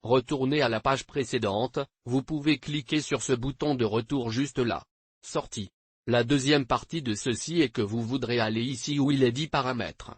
Retournez à la page précédente, vous pouvez cliquer sur ce bouton de retour juste là. Sortie. La deuxième partie de ceci est que vous voudrez aller ici où il est dit paramètres.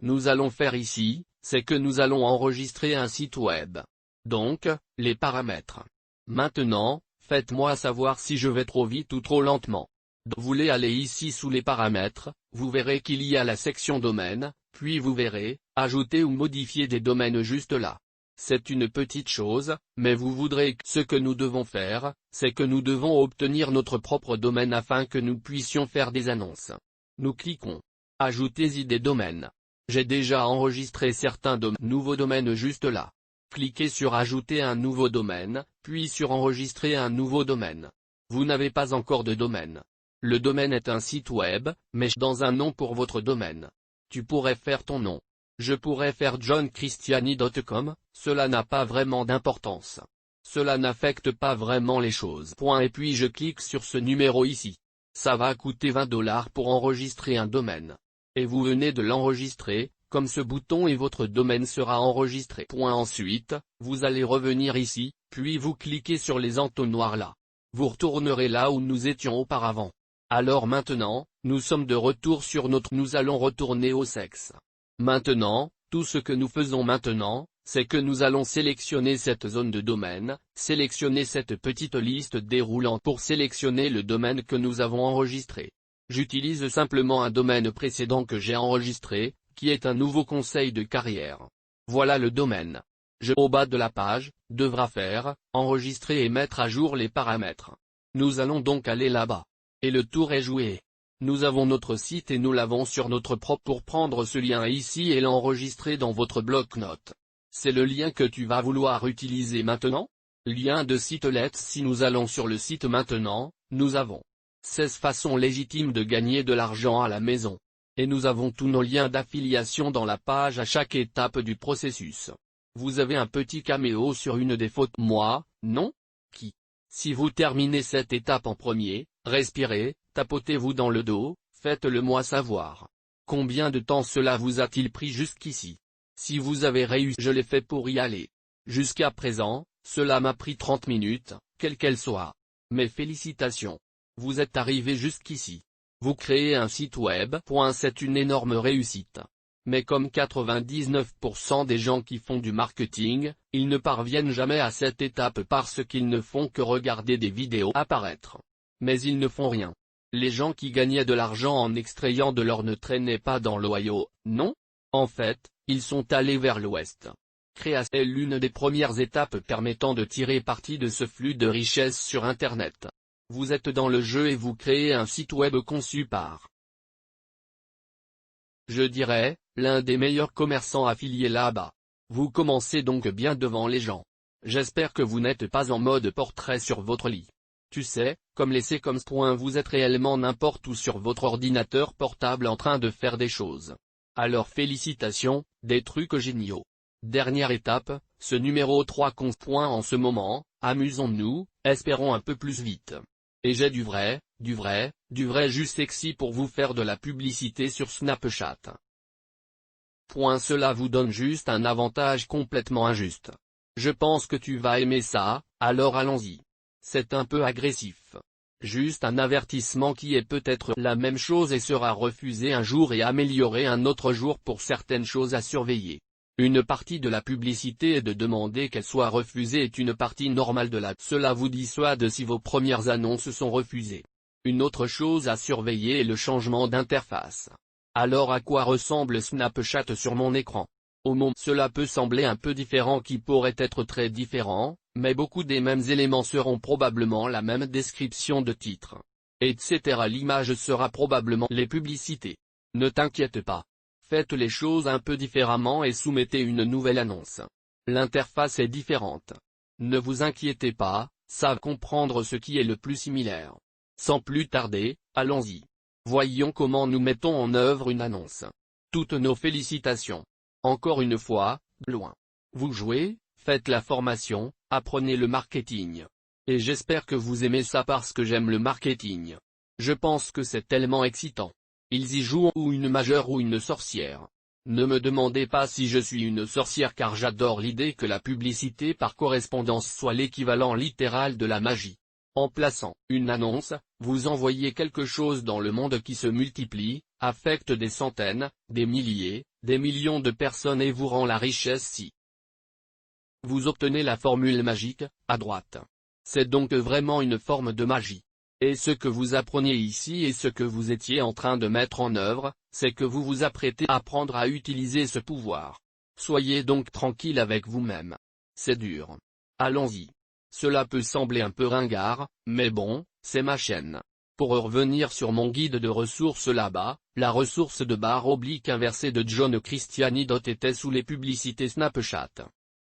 Nous allons faire ici, c'est que nous allons enregistrer un site web. Donc, les paramètres. Maintenant, faites-moi savoir si je vais trop vite ou trop lentement. Vous voulez aller ici sous les paramètres, vous verrez qu'il y a la section domaine, puis vous verrez, ajouter ou modifier des domaines juste là. C'est une petite chose, mais vous voudrez que ce que nous devons faire, c'est que nous devons obtenir notre propre domaine afin que nous puissions faire des annonces. Nous cliquons. Ajoutez-y des domaines. J'ai déjà enregistré certains nouveaux domaines juste là. Cliquez sur Ajouter un nouveau domaine, puis sur Enregistrer un nouveau domaine. Vous n'avez pas encore de domaine. Le domaine est un site web, mais dans un nom pour votre domaine. Tu pourrais faire ton nom. Je pourrais faire johnchristiani.com, cela n'a pas vraiment d'importance. Cela n'affecte pas vraiment les choses. Et puis je clique sur ce numéro ici. Ça va coûter $20 pour enregistrer un domaine. Et vous venez de l'enregistrer, comme ce bouton et votre domaine sera enregistré. Ensuite, vous allez revenir ici, puis vous cliquez sur les entonnoirs là. Vous retournerez là où nous étions auparavant. Alors maintenant, nous sommes de retour sur notre. Nous allons retourner au sexe. Maintenant, tout ce que nous faisons maintenant, c'est que nous allons sélectionner cette zone de domaine, sélectionner cette petite liste déroulante pour sélectionner le domaine que nous avons enregistré. J'utilise simplement un domaine précédent que j'ai enregistré, qui est un nouveau conseil de carrière. Voilà le domaine. Au bas de la page, devra faire, enregistrer et mettre à jour les paramètres. Nous allons donc aller là-bas. Et le tour est joué. Nous avons notre site et nous l'avons sur notre propre pour prendre ce lien ici et l'enregistrer dans votre bloc-notes. C'est le lien que tu vas vouloir utiliser maintenant? Lien de site Let's. Si nous allons sur le site maintenant, nous avons 16 façons légitimes de gagner de l'argent à la maison. Et nous avons tous nos liens d'affiliation dans la page à chaque étape du processus. Vous avez un petit caméo sur une des fautes. Moi, non? Qui? Si vous terminez cette étape en premier, respirez, tapotez-vous dans le dos, faites-le moi savoir. Combien de temps cela vous a-t-il pris jusqu'ici? Si vous avez réussi, je l'ai fait pour y aller. Jusqu'à présent, cela m'a pris 30 minutes, quelle qu'elle soit. Mes félicitations. Vous êtes arrivé jusqu'ici. Vous créez un site web. C'est une énorme réussite. Mais comme 99% des gens qui font du marketing, ils ne parviennent jamais à cette étape parce qu'ils ne font que regarder des vidéos apparaître. Mais ils ne font rien. Les gens qui gagnaient de l'argent en extrayant de l'or ne traînaient pas dans l'Ohio, non? En fait, ils sont allés vers l'ouest. Création est l'une des premières étapes permettant de tirer parti de ce flux de richesse sur Internet. Vous êtes dans le jeu et vous créez un site web conçu par, je dirais, l'un des meilleurs commerçants affiliés là-bas. Vous commencez donc bien devant les gens. J'espère que vous n'êtes pas en mode portrait sur votre lit. Tu sais, comme les sitcoms. Vous êtes réellement n'importe où sur votre ordinateur portable en train de faire des choses. Alors félicitations, des trucs géniaux. Dernière étape, ce numéro 3 compte. En ce moment, amusons-nous, espérons un peu plus vite. Et j'ai du vrai juste sexy pour vous faire de la publicité sur Snapchat. Cela vous donne juste un avantage complètement injuste. Je pense que tu vas aimer ça, alors allons-y. C'est un peu agressif. Juste un avertissement qui est peut-être la même chose et sera refusé un jour et amélioré un autre jour pour certaines choses à surveiller. Une partie de la publicité et de demander qu'elle soit refusée est une partie normale de la. Cela vous dissuade si vos premières annonces sont refusées. Une autre chose à surveiller est le changement d'interface. Alors à quoi ressemble Snapchat sur mon écran? Au moment, cela peut sembler un peu différent qui pourrait être très différent, mais beaucoup des mêmes éléments seront probablement la même description de titre, etc. L'image sera probablement les publicités. Ne t'inquiète pas. Faites les choses un peu différemment et soumettez une nouvelle annonce. L'interface est différente. Ne vous inquiétez pas, savent comprendre ce qui est le plus similaire. Sans plus tarder, allons-y. Voyons comment nous mettons en œuvre une annonce. Toutes nos félicitations. Encore une fois, loin. Vous jouez, faites la formation, apprenez le marketing. Et j'espère que vous aimez ça parce que j'aime le marketing. Je pense que c'est tellement excitant. Ils y jouent ou une majeure ou une sorcière. Ne me demandez pas si je suis une sorcière car j'adore l'idée que la publicité par correspondance soit l'équivalent littéral de la magie. En plaçant une annonce, vous envoyez quelque chose dans le monde qui se multiplie, affecte des centaines, des milliers, des millions de personnes et vous rend la richesse si vous obtenez la formule magique, à droite. C'est donc vraiment une forme de magie. Et ce que vous apprenez ici et ce que vous étiez en train de mettre en œuvre, c'est que vous vous apprêtez à apprendre à utiliser ce pouvoir. Soyez donc tranquille avec vous-même. C'est dur. Allons-y. Cela peut sembler un peu ringard, mais bon, c'est ma chaîne. Pour revenir sur mon guide de ressources là-bas, la ressource de / inversée de John Christiani. Était sous les publicités Snapchat.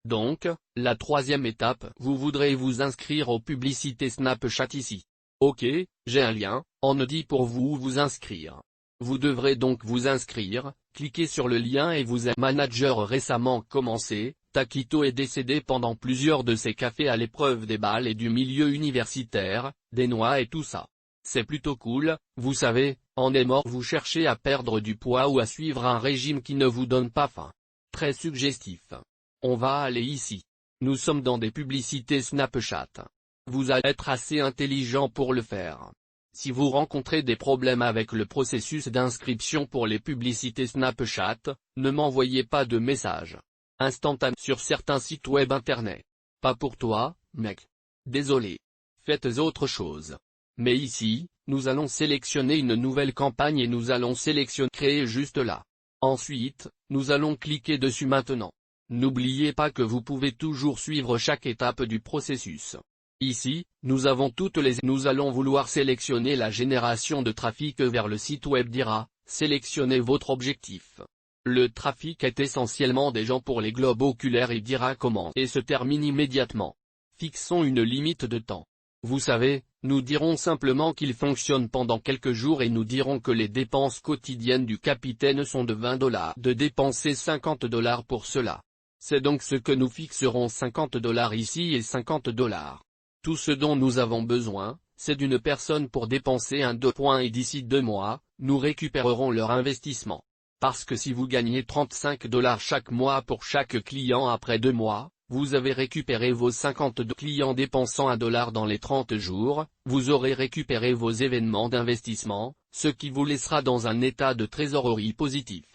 Donc, la troisième étape, vous voudrez vous inscrire aux publicités Snapchat ici. Ok, j'ai un lien, on me dit pour vous où vous inscrire. Vous devrez donc vous inscrire, cliquez sur le lien et vous êtes manager récemment commencé. Taquito est décédé pendant plusieurs de ses cafés à l'épreuve des balles et du milieu universitaire, des noix et tout ça. C'est plutôt cool, vous savez, on est mort. Vous cherchez à perdre du poids ou à suivre un régime qui ne vous donne pas faim. Très suggestif. On va aller ici. Nous sommes dans des publicités Snapchat. Vous allez être assez intelligent pour le faire. Si vous rencontrez des problèmes avec le processus d'inscription pour les publicités Snapchat, ne m'envoyez pas de message instantané sur certains sites web internet. Pas pour toi, mec. Désolé. Faites autre chose. Mais ici, nous allons sélectionner une nouvelle campagne et nous allons sélectionner créer juste là. Ensuite, nous allons cliquer dessus maintenant. N'oubliez pas que vous pouvez toujours suivre chaque étape du processus. Ici, nous avons toutes les. Nous allons vouloir sélectionner la génération de trafic vers le site web d'IRA, sélectionnez votre objectif. Le trafic est essentiellement des gens pour les globes oculaires et d'IRA commence et se termine immédiatement. Fixons une limite de temps. Vous savez, nous dirons simplement qu'il fonctionne pendant quelques jours et nous dirons que les dépenses quotidiennes du capitaine sont de $20, de dépenser $50 pour cela. C'est donc ce que nous fixerons $50 ici et $50. Tout ce dont nous avons besoin, c'est d'une personne pour dépenser un 2 points et d'ici 2 mois, nous récupérerons leur investissement. Parce que si vous gagnez $35 chaque mois pour chaque client après 2 mois, vous avez récupéré vos 52 clients dépensant $1 dans les 30 jours, vous aurez récupéré vos événements d'investissement, ce qui vous laissera dans un état de trésorerie positif.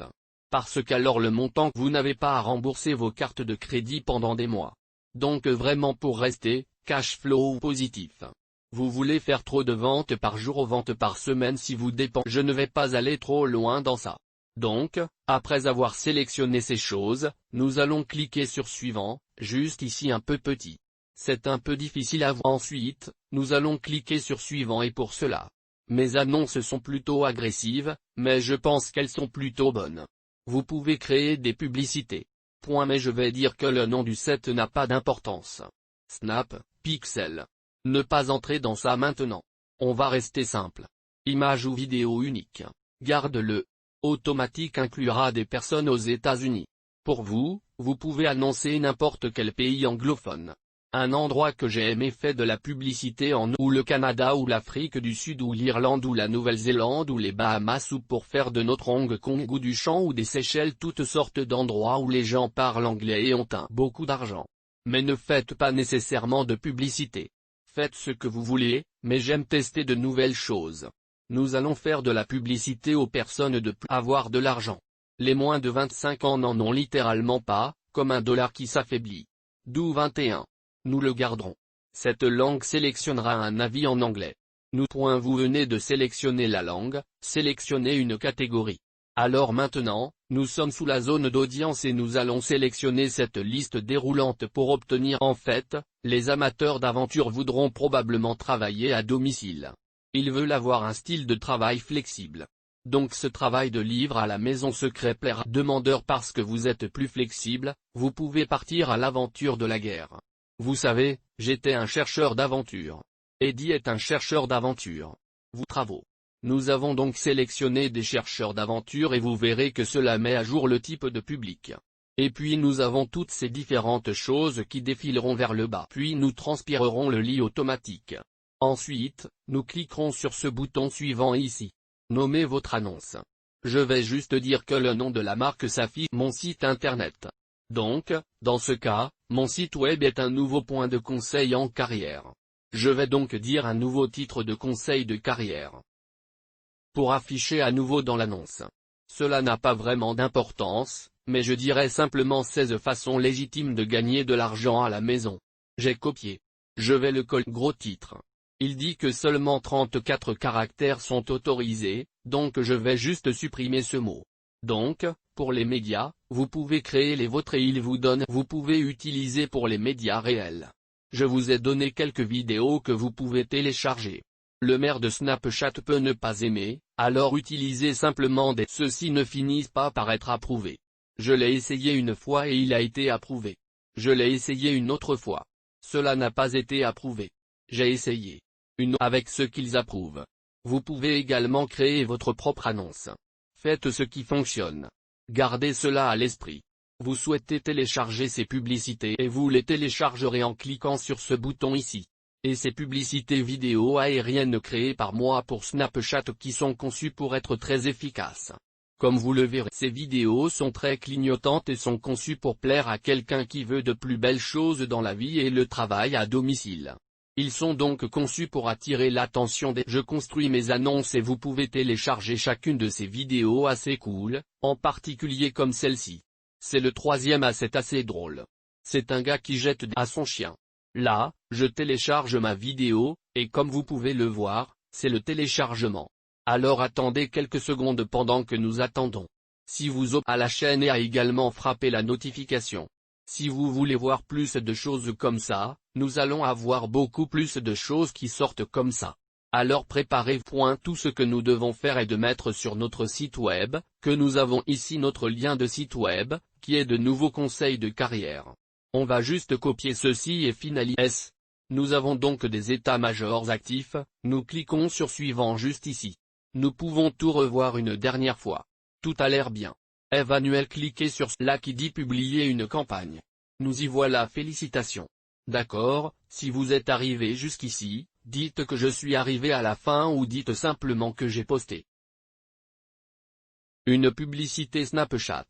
Parce qu'alors le montant vous n'avez pas à rembourser vos cartes de crédit pendant des mois. Donc vraiment pour rester, cash flow positif. Vous voulez faire trop de ventes par jour ou ventes par semaine si vous dépensez. Je ne vais pas aller trop loin dans ça. Donc, après avoir sélectionné ces choses, nous allons cliquer sur suivant, juste ici un peu petit. C'est un peu difficile à voir. Ensuite, nous allons cliquer sur suivant et pour cela. Mes annonces sont plutôt agressives, mais je pense qu'elles sont plutôt bonnes. Vous pouvez créer des publicités. Mais je vais dire que le nom du site n'a pas d'importance. Snap, Pixel. Ne pas entrer dans ça maintenant. On va rester simple. Image ou vidéo unique. Garde-le. Automatique inclura des personnes aux États-Unis. Pour vous, vous pouvez annoncer n'importe quel pays anglophone. Un endroit que j'ai aimé fait de la publicité ou le Canada ou l'Afrique du Sud ou l'Irlande ou la Nouvelle-Zélande ou les Bahamas ou pour faire de notre Hong Kong ou du Champ ou des Seychelles toutes sortes d'endroits où les gens parlent anglais et ont beaucoup d'argent. Mais ne faites pas nécessairement de publicité. Faites ce que vous voulez, mais j'aime tester de nouvelles choses. Nous allons faire de la publicité aux personnes de plus avoir de l'argent. Les moins de 25 ans n'en ont littéralement pas, comme un dollar qui s'affaiblit. D'où 21. Nous le garderons. Cette langue sélectionnera un avis en anglais. Vous venez de sélectionner la langue, sélectionnez une catégorie. Alors maintenant, nous sommes sous la zone d'audience et nous allons sélectionner cette liste déroulante pour obtenir. En fait, les amateurs d'aventure voudront probablement travailler à domicile. Ils veulent avoir un style de travail flexible. Donc ce travail de livre à la maison secret plaira aux demandeurs parce que vous êtes plus flexible, vous pouvez partir à l'aventure de la guerre. Vous savez, j'étais un chercheur d'aventure. Eddie est un chercheur d'aventure. Travaux. Nous avons donc sélectionné des chercheurs d'aventure et vous verrez que cela met à jour le type de public. Et puis nous avons toutes ces différentes choses qui défileront vers le bas. Puis nous transpirerons le lit automatique. Ensuite, nous cliquerons sur ce bouton suivant ici. Nommez votre annonce. Je vais juste dire que le nom de la marque s'affiche mon site internet. Donc, dans ce cas, mon site web est un nouveau point de conseil en carrière. Je vais donc dire un nouveau titre de conseil de carrière. Pour afficher à nouveau dans l'annonce. Cela n'a pas vraiment d'importance, mais je dirais simplement 16 façons légitimes de gagner de l'argent à la maison. J'ai copié. Je vais le coller. Gros titre. Il dit que seulement 34 caractères sont autorisés, donc je vais juste supprimer ce mot. Donc, pour les médias, vous pouvez créer les vôtres et il vous donne. Vous pouvez utiliser pour les médias réels. Je vous ai donné quelques vidéos que vous pouvez télécharger. Le maire de Snapchat peut ne pas aimer, alors utilisez simplement des. Ceux-ci ne finissent pas par être approuvés. Je l'ai essayé une fois et il a été approuvé. Je l'ai essayé une autre fois. Cela n'a pas été approuvé. J'ai essayé. Avec ce qu'ils approuvent. Vous pouvez également créer votre propre annonce. Faites ce qui fonctionne. Gardez cela à l'esprit. Vous souhaitez télécharger ces publicités et vous les téléchargerez en cliquant sur ce bouton ici. Et ces publicités vidéo aériennes créées par moi pour Snapchat qui sont conçues pour être très efficaces. Comme vous le verrez, ces vidéos sont très clignotantes et sont conçues pour plaire à quelqu'un qui veut de plus belles choses dans la vie et le travail à domicile. Ils sont donc conçus pour attirer l'attention des. Je construis mes annonces et vous pouvez télécharger chacune de ces vidéos assez cool, en particulier comme celle-ci. C'est le troisième c'est assez drôle. C'est un gars qui jette à son chien. Là, je télécharge ma vidéo, et comme vous pouvez le voir, c'est le téléchargement. Alors attendez quelques secondes pendant que nous attendons. Si vous abonnez à la chaîne et à également frapper la notification. Si vous voulez voir plus de choses comme ça, nous allons avoir beaucoup plus de choses qui sortent comme ça. Alors préparez-vous. Tout ce que nous devons faire est de mettre sur notre site web, que nous avons ici notre lien de site web, qui est de nouveaux conseils de carrière. On va juste copier ceci et finaliser. Nous avons donc des états-majors actifs, nous cliquons sur suivant juste ici. Nous pouvons tout revoir une dernière fois. Tout a l'air bien. Annuel, cliquez sur là qui dit publier une campagne. Nous y voilà, félicitations. D'accord, si vous êtes arrivé jusqu'ici, dites que je suis arrivé à la fin ou dites simplement que j'ai posté. Une publicité Snapchat.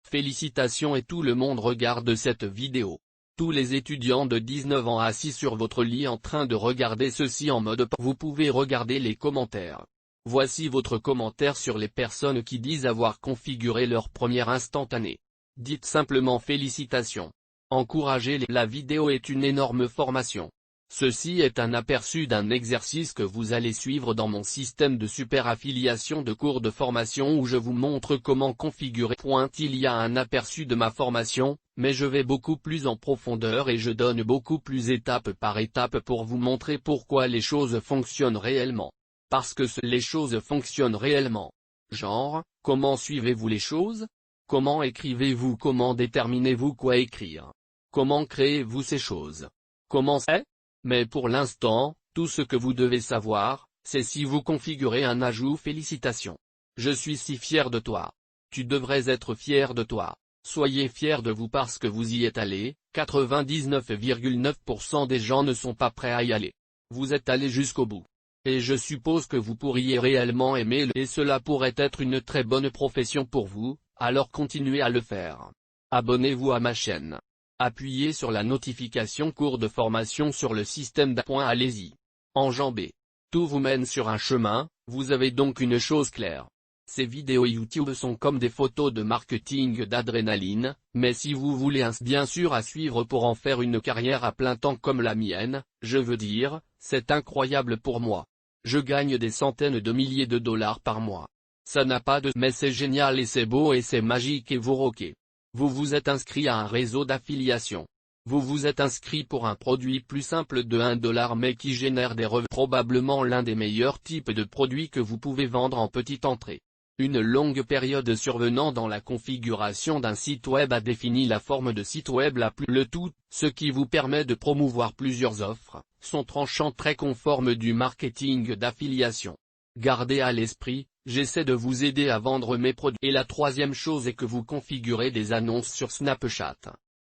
Félicitations et tout le monde regarde cette vidéo. Tous les étudiants de 19 ans assis sur votre lit en train de regarder ceci en mode. Vous pouvez regarder les commentaires. Voici votre commentaire sur les personnes qui disent avoir configuré leur première instantanée. Dites simplement félicitations. Encouragez-les. La vidéo est une énorme formation. Ceci est un aperçu d'un exercice que vous allez suivre dans mon système de super affiliation de cours de formation où je vous montre comment configurer. Il y a un aperçu de ma formation, mais je vais beaucoup plus en profondeur et je donne beaucoup plus étape par étape pour vous montrer pourquoi les choses fonctionnent réellement. Parce que les choses fonctionnent réellement. Genre, comment suivez-vous les choses? Comment écrivez-vous? Comment déterminez-vous quoi écrire? Comment créez-vous ces choses? Comment c'est? Mais pour l'instant, tout ce que vous devez savoir, c'est si vous configurez un ajout. Félicitations. Je suis si fier de toi. Tu devrais être fier de toi. Soyez fier de vous parce que vous y êtes allé. 99,9% des gens ne sont pas prêts à y aller. Vous êtes allé jusqu'au bout. Et je suppose que vous pourriez réellement aimer et cela pourrait être une très bonne profession pour vous, alors continuez à le faire. Abonnez-vous à ma chaîne. Appuyez sur la notification cours de formation sur le système d'appoint. Allez-y. Enjambez. Tout vous mène sur un chemin, vous avez donc une chose claire. Ces vidéos YouTube sont comme des photos de marketing d'adrénaline, mais si vous voulez bien sûr à suivre pour en faire une carrière à plein temps comme la mienne, je veux dire, c'est incroyable pour moi. Je gagne des centaines de milliers de dollars par mois. Ça n'a pas de mais c'est génial et c'est beau et c'est magique et vous roquez. Vous vous êtes inscrit à un réseau d'affiliation. Vous vous êtes inscrit pour un produit plus simple de $1 mais qui génère des revenus. Probablement l'un des meilleurs types de produits que vous pouvez vendre en petite entrée. Une longue période survenant dans la configuration d'un site web a défini la forme de site web la plus. Le tout, ce qui vous permet de promouvoir plusieurs offres, sont tranchants très conformes du marketing d'affiliation. Gardez à l'esprit, j'essaie de vous aider à vendre mes produits. Et la troisième chose est que vous configurez des annonces sur Snapchat.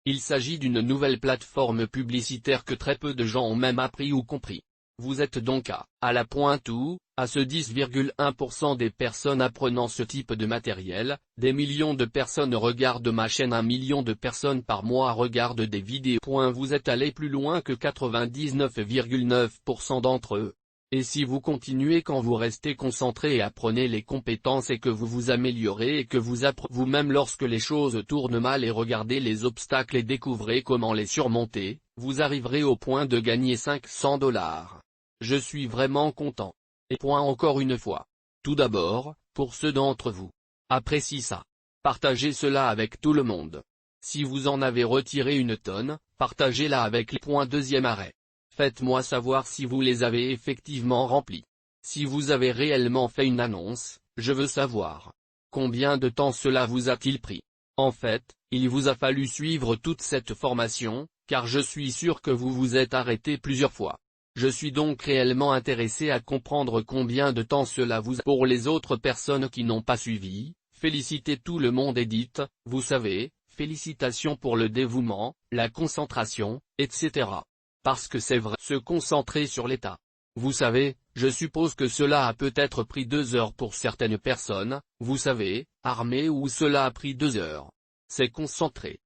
Il s'agit d'une nouvelle plateforme publicitaire que très peu de gens ont même appris ou compris. Vous êtes donc à la pointe où, À ce 10,1% des personnes apprenant ce type de matériel, des millions de personnes regardent ma chaîne, 1 million de personnes par mois regardent des vidéos. Vous êtes allé plus loin que 99,9% d'entre eux. Et si vous continuez, quand vous restez concentré et apprenez les compétences et que vous vous améliorez et que vous apprenez vous-même lorsque les choses tournent mal et regardez les obstacles et découvrez comment les surmonter, vous arriverez au point de gagner $500. Je suis vraiment content. Et encore une fois. Tout d'abord, pour ceux d'entre vous apprécient ça, partagez cela avec tout le monde. Si vous en avez retiré une tonne, partagez-la avec les deuxième arrêt. Faites-moi savoir si vous les avez effectivement remplis. Si vous avez réellement fait une annonce, je veux savoir. Combien de temps cela vous a-t-il pris? En fait, il vous a fallu suivre toute cette formation, car je suis sûr que vous vous êtes arrêté plusieurs fois. Je suis donc réellement intéressé à comprendre combien de temps cela vous a. Pour les autres personnes qui n'ont pas suivi, félicitez tout le monde et dites, vous savez, félicitations pour le dévouement, la concentration, etc. Parce que c'est vrai. Se concentrer sur l'état. Vous savez, je suppose que cela a peut-être pris 2 heures pour certaines personnes, vous savez, armées, ou cela a pris 2 heures. C'est concentré.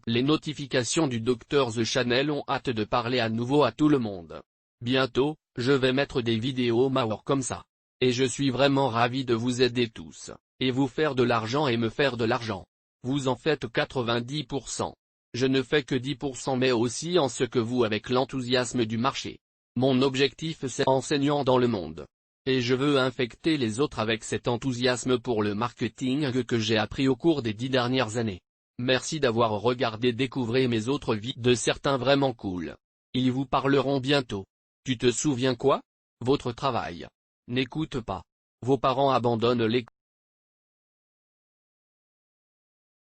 Les notifications du Dr The Channel ont hâte de parler à nouveau à tout le monde. Bientôt, je vais mettre des vidéos Mawr comme ça. Et je suis vraiment ravi de vous aider tous, et vous faire de l'argent et me faire de l'argent. Vous en faites 90%. Je ne fais que 10% mais aussi en ce que vous avec l'enthousiasme du marché. Mon objectif c'est enseignant dans le monde. Et je veux infecter les autres avec cet enthousiasme pour le marketing que j'ai appris au cours des 10 dernières années. Merci d'avoir regardé. Découvrez mes autres vidéos de certains vraiment cool. Ils vous parleront bientôt. Tu te souviens quoi? Votre travail. N'écoute pas. Vos parents abandonnent l'école.